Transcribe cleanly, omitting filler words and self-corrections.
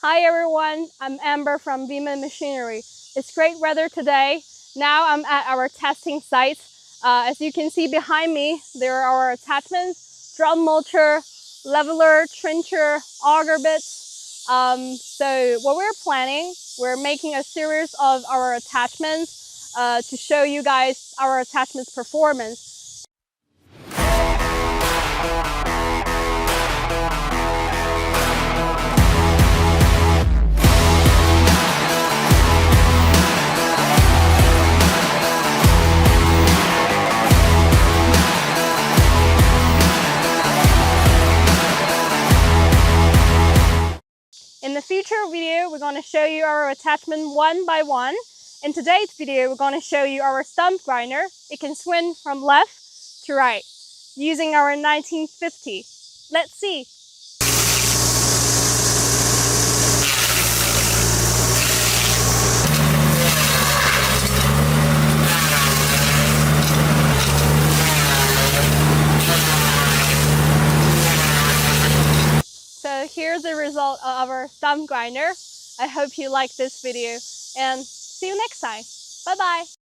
Hi everyone, I'm Amber from VMENG Machinery. It's great weather today. Now I'm at our testing site. As you can see behind me, there are our attachments, drum mulcher, leveler, trencher, auger bits. So what we're planning, we're making a series of our attachments to show you guys our attachments performance. In the future video, we're going to show you our attachment one by one. In today's video, we're going to show you our stump grinder. It can swing from left to right using our 1950. Let's see. So here's the result of our stump grinder. I hope you like this video and see you next time. Bye bye.